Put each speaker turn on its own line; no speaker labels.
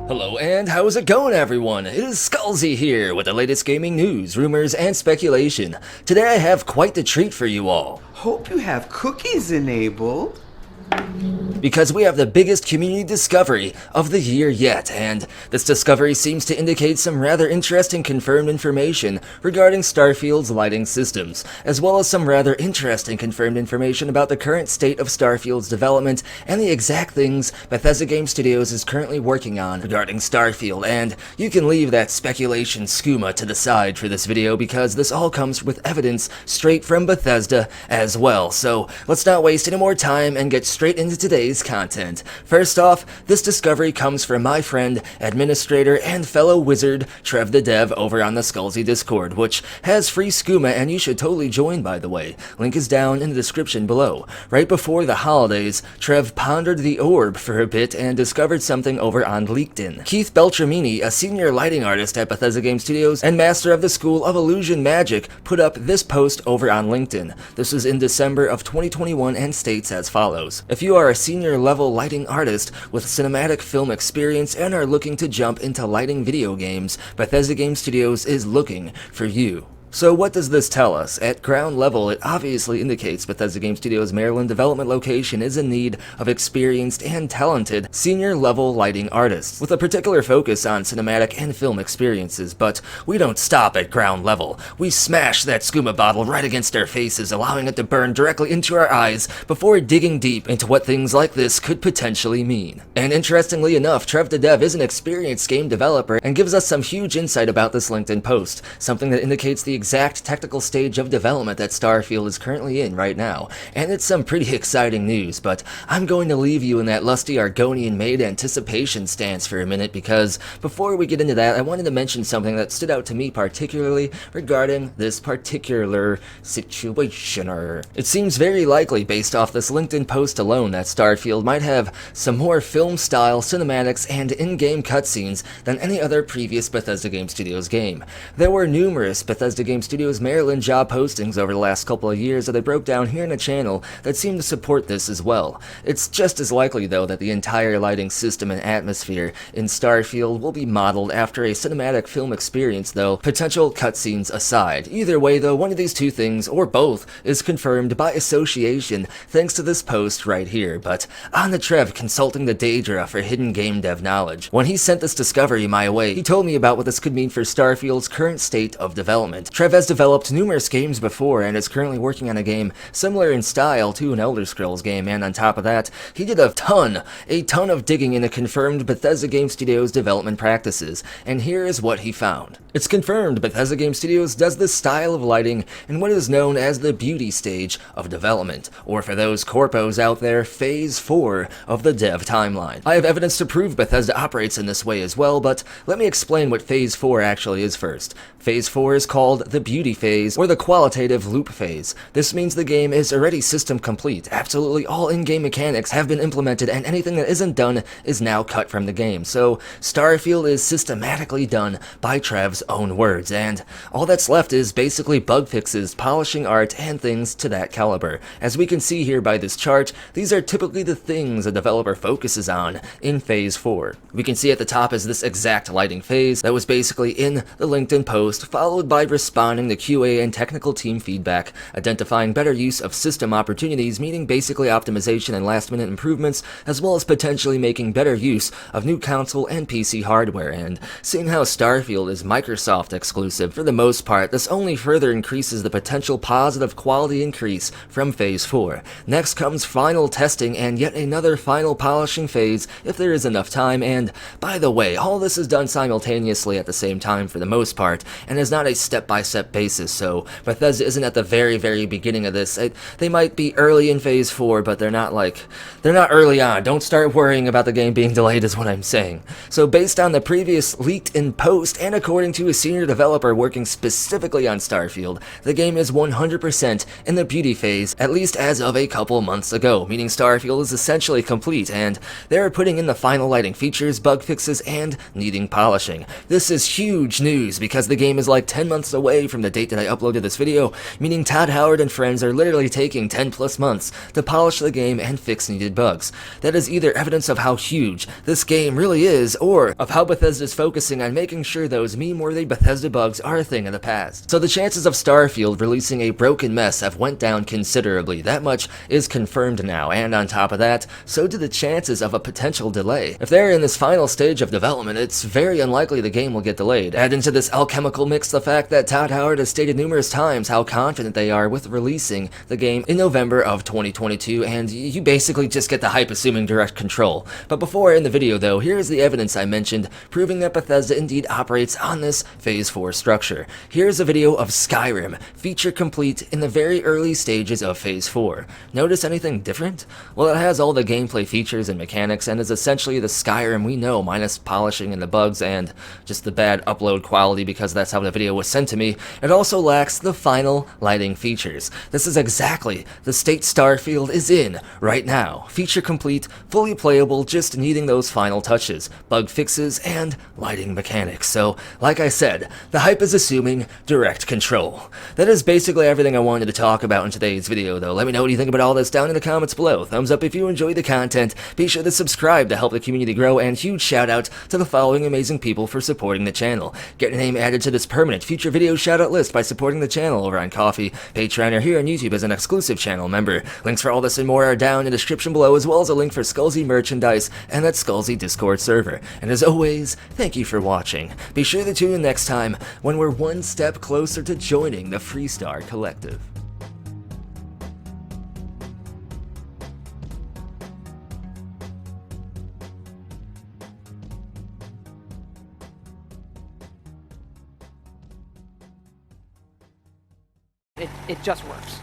Hello and how's it going, everyone? It is Skullzi here with the latest gaming news, rumors, and speculation. Today I have quite the treat for you all.
Hope you have cookies enabled.
Because we have the biggest community discovery of the year yet, and this discovery seems to indicate some rather interesting confirmed information regarding Starfield's lighting systems, as well as some rather interesting confirmed information about the current state of Starfield's development and the exact things Bethesda Game Studios is currently working on regarding Starfield. And you can leave that speculation skooma to the side for this video because this all comes with evidence straight from Bethesda as well. So let's not waste any more time and get straight into today's content. First off, this discovery comes from my friend, administrator, and fellow wizard, Trev the Dev, over on the Skullzi Discord, which has free skooma and you should totally join, by the way. Link is down in the description below. Right before the holidays, Trev pondered the orb for a bit and discovered something over on LinkedIn. Keith Beltramini, a senior lighting artist at Bethesda Game Studios and master of the School of Illusion Magic, put up this post over on LinkedIn. This was in December of 2021 and states as follows. If you are a senior level lighting artist with cinematic film experience and are looking to jump into lighting video games, Bethesda Game Studios is looking for you. So what does this tell us? At ground level, it obviously indicates Bethesda Game Studios' Maryland development location is in need of experienced and talented senior-level lighting artists, with a particular focus on cinematic and film experiences. But we don't stop at ground level. We smash that skooma bottle right against our faces, allowing it to burn directly into our eyes before digging deep into what things like this could potentially mean. And interestingly enough, Trev the Dev is an experienced game developer and gives us some huge insight about this LinkedIn post, something that indicates the exact technical stage of development that Starfield is currently in right now, and it's some pretty exciting news. But I'm going to leave you in that lusty Argonian-made anticipation stance for a minute, because before we get into that, I wanted to mention something that stood out to me particularly regarding this particular situation. It seems very likely, based off this LinkedIn post alone, that Starfield might have some more film-style cinematics and in-game cutscenes than any other previous Bethesda Game Studios game. There were numerous Bethesda Game Studios Maryland job postings over the last couple of years that I broke down here in the channel that seem to support this as well. It's just as likely, though, that the entire lighting system and atmosphere in Starfield will be modeled after a cinematic film experience, though, potential cutscenes aside. Either way, though, one of these two things, or both, is confirmed by association thanks to this post right here. But on the Trev consulting the Daedra for hidden game dev knowledge. When he sent this discovery my way, he told me about what this could mean for Starfield's current state of development. Trev has developed numerous games before and is currently working on a game similar in style to an Elder Scrolls game, and on top of that, he did a ton of digging into confirmed Bethesda Game Studios development practices, and here is what he found. It's confirmed Bethesda Game Studios does this style of lighting in what is known as the beauty stage of development, or for those corpos out there, Phase 4 of the dev timeline. I have evidence to prove Bethesda operates in this way as well, but let me explain what Phase 4 actually is first. Phase 4 is called the beauty phase, or the qualitative loop phase. This means the game is already system complete. Absolutely all in-game mechanics have been implemented, and anything that isn't done is now cut from the game. So Starfield is systematically done by Trev's own words, and all that's left is basically bug fixes, polishing art, and things to that caliber. As we can see here by this chart, these are typically the things a developer focuses on in Phase 4. We can see at the top is this exact lighting phase that was basically in the LinkedIn post, followed by responding to QA and technical team feedback, identifying better use of system opportunities, meaning basically optimization and last-minute improvements, as well as potentially making better use of new console and PC hardware. And seeing how Starfield is Microsoft exclusive for the most part, this only further increases the potential positive quality increase from Phase 4. Next comes final testing and yet another final polishing phase if there is enough time, and by the way, all this is done simultaneously at the same time for the most part, and is not a step-by-step basis, so Bethesda isn't at the very beginning of this. They might be early in Phase 4, but they're not early on. Don't start worrying about the game being delayed is what I'm saying. So based on the previous leaked in post, and according to a senior developer working specifically on Starfield, the game is 100% in the beauty phase, at least as of a couple months ago, meaning Starfield is essentially complete, and they're putting in the final lighting features, bug fixes, and needing polishing. This is huge news because the game is like 10 months away away from the date that I uploaded this video, meaning Todd Howard and friends are literally taking 10 plus months to polish the game and fix needed bugs. That is either evidence of how huge this game really is, or of how Bethesda is focusing on making sure those meme-worthy Bethesda bugs are a thing of the past. So the chances of Starfield releasing a broken mess have went down considerably. That much is confirmed now, and on top of that, so do the chances of a potential delay. If they're in this final stage of development, it's very unlikely the game will get delayed. Add into this alchemical mix the fact that Todd Howard has stated numerous times how confident they are with releasing the game in November of 2022, and you basically just get the hype assuming direct control. But before I end the video though, here is the evidence I mentioned proving that Bethesda indeed operates on this Phase 4 structure. Here's a video of Skyrim, feature complete in the very early stages of Phase 4. Notice anything different? Well, it has all the gameplay features and mechanics and is essentially the Skyrim we know, minus polishing and the bugs and just the bad upload quality because that's how the video was sent to me. It also lacks the final lighting features. This is exactly the state Starfield is in right now. Feature complete, fully playable, just needing those final touches, bug fixes, and lighting mechanics. So, like I said, the hype is assuming direct control. That is basically everything I wanted to talk about in today's video though. Let me know what you think about all this down in the comments below. Thumbs up if you enjoyed the content, be sure to subscribe to help the community grow, and huge shout out to the following amazing people for supporting the channel. Get your name added to this permanent future video shout out list by supporting the channel over on Ko-fi, Patreon, or here on YouTube as an exclusive channel member. Links for all this and more are down in the description below, as well as a link for Skullzi merchandise and that Skullzi Discord server. And as always, thank you for watching. Be sure to tune in next time when we're one step closer to joining the Freestar Collective.
It just works.